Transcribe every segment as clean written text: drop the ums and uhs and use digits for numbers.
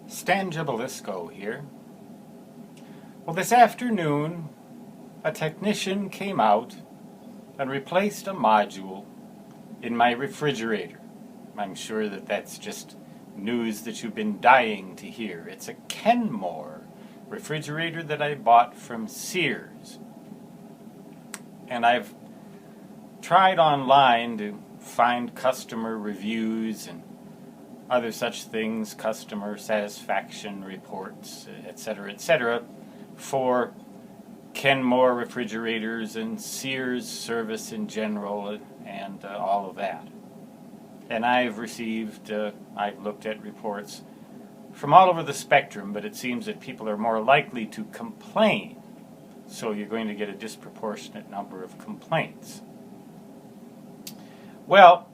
Stan Gibilisco here. Well, this afternoon, a technician came out and replaced a module in my refrigerator. I'm sure that that's just news that you've been dying to hear. It's a Kenmore refrigerator that I bought from Sears. And I've tried online to find customer reviews and other such things, customer satisfaction reports, etc., for Kenmore refrigerators and Sears service in general and all of that. And I've looked at reports from all over the spectrum, but it seems that people are more likely to complain, so you're going to get a disproportionate number of complaints. Well,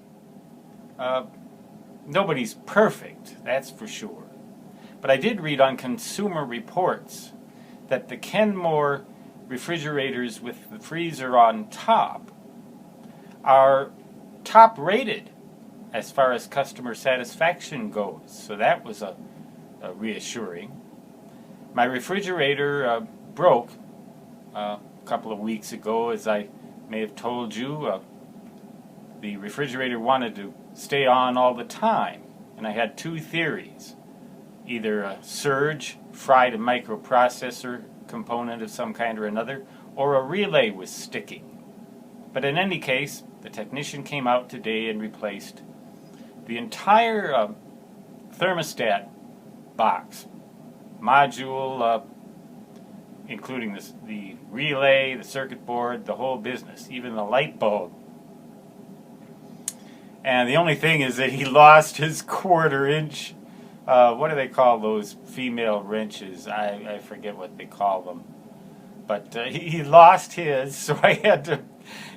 nobody's perfect, that's for sure. But I did read on Consumer Reports that the Kenmore refrigerators with the freezer on top are top rated as far as customer satisfaction goes. So that was a reassuring. My refrigerator broke a couple of weeks ago, as I may have told you. The refrigerator wanted to stay on all the time, and I had two theories. Either a surge fried a microprocessor component of some kind or another, or a relay was sticking. But in any case, the technician came out today and replaced the entire thermostat box, module, including the relay, the circuit board, the whole business, even the light bulb. And the only thing is that he lost his quarter-inch, what do they call those female wrenches? I forget what they call them. But he lost his, so I had to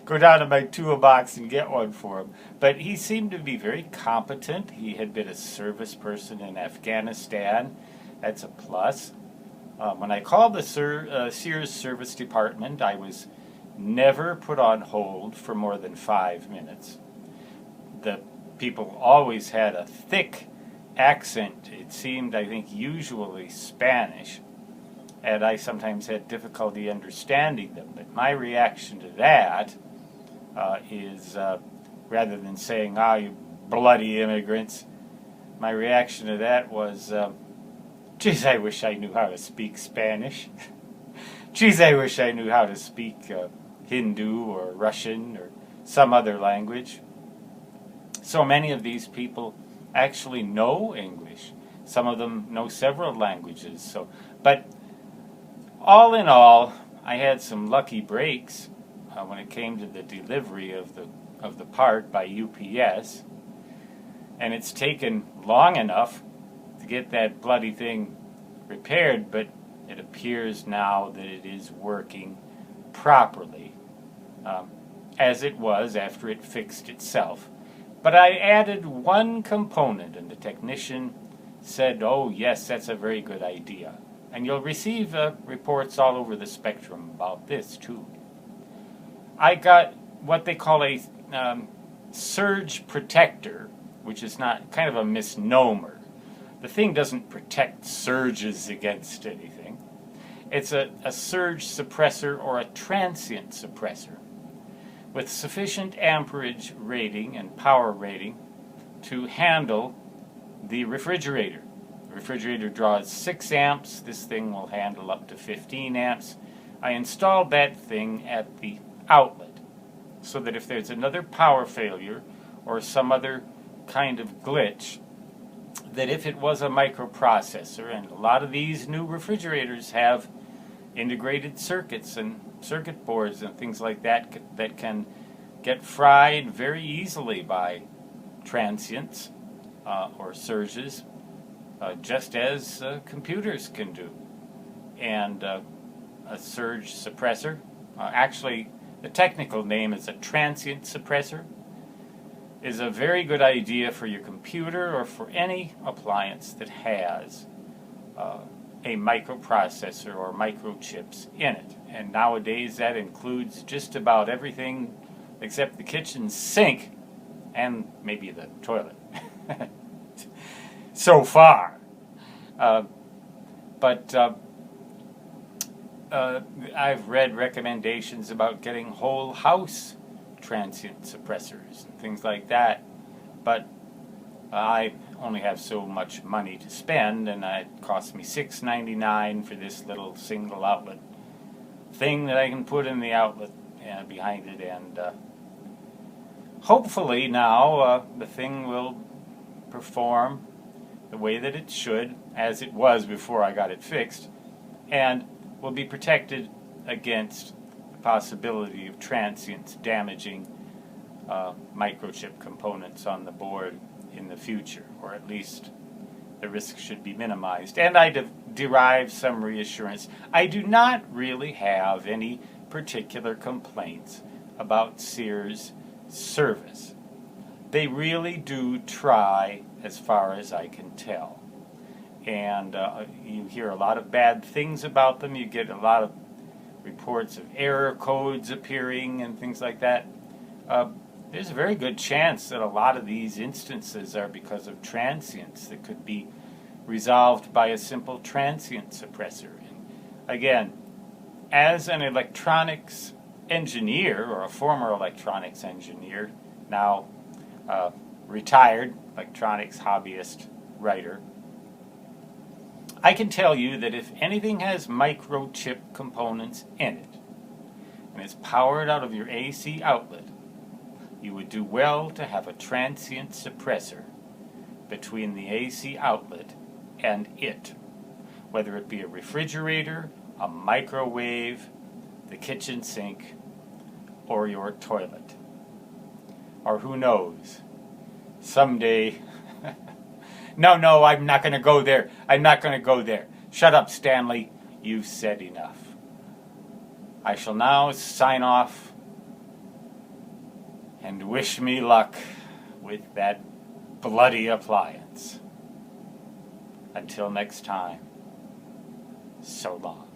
go down to my toolbox and get one for him. But he seemed to be very competent. He had been a service person in Afghanistan. That's a plus. When I called the Sears service department, I was never put on hold for more than 5 minutes. The people always had a thick accent. It seemed, I think, usually Spanish, and I sometimes had difficulty understanding them. But my reaction to that is, rather than saying, you bloody immigrants, my reaction to that was, geez, I wish I knew how to speak Spanish. Geez, I wish I knew how to speak Hindu or Russian or some other language. So many of these people actually know English. Some of them know several languages. But all in all, I had some lucky breaks when it came to the delivery of the part by UPS, and it's taken long enough to get that bloody thing repaired. But it appears now that it is working properly, as it was after it fixed itself. But I added one component, and the technician said, oh, yes, that's a very good idea. And you'll receive reports all over the spectrum about this, too. I got what they call a surge protector, which is not kind of a misnomer. The thing doesn't protect surges against anything. It's a surge suppressor or a transient suppressor, with sufficient amperage rating and power rating to handle the refrigerator. The refrigerator draws 6 amps. This thing will handle up to 15 amps. I installed that thing at the outlet so that if there's another power failure or some other kind of glitch, that if it was a microprocessor, and a lot of these new refrigerators have integrated circuits and circuit boards and things like that that can get fried very easily by transients or surges, just as computers can do. And a surge suppressor, actually the technical name is a transient suppressor, is a very good idea for your computer or for any appliance that has a microprocessor or microchips in it. And nowadays that includes just about everything except the kitchen sink and maybe the toilet. So far. But I've read recommendations about getting whole house transient suppressors and things like that. But I only have so much money to spend, and it cost me $6.99 for this little single outlet thing that I can put in the outlet behind it, and hopefully now the thing will perform the way that it should, as it was before I got it fixed, and will be protected against the possibility of transients damaging microchip components on the board in the future, or at least the risk should be minimized. And I derive some reassurance. I do not really have any particular complaints about Sears' service. They really do try, as far as I can tell. And you hear a lot of bad things about them. You get a lot of reports of error codes appearing and things like that. There's a very good chance that a lot of these instances are because of transients that could be resolved by a simple transient suppressor. And again, as an electronics engineer, or a former electronics engineer, now retired electronics hobbyist writer, I can tell you that if anything has microchip components in it and is powered out of your AC outlet, you would do well to have a transient suppressor between the AC outlet and it, whether it be a refrigerator, a microwave, the kitchen sink, or your toilet. Or who knows, someday... No, I'm not going to go there. I'm not going to go there. Shut up, Stanley. You've said enough. I shall now sign off and wish me luck with that bloody appliance. Until next time, so long.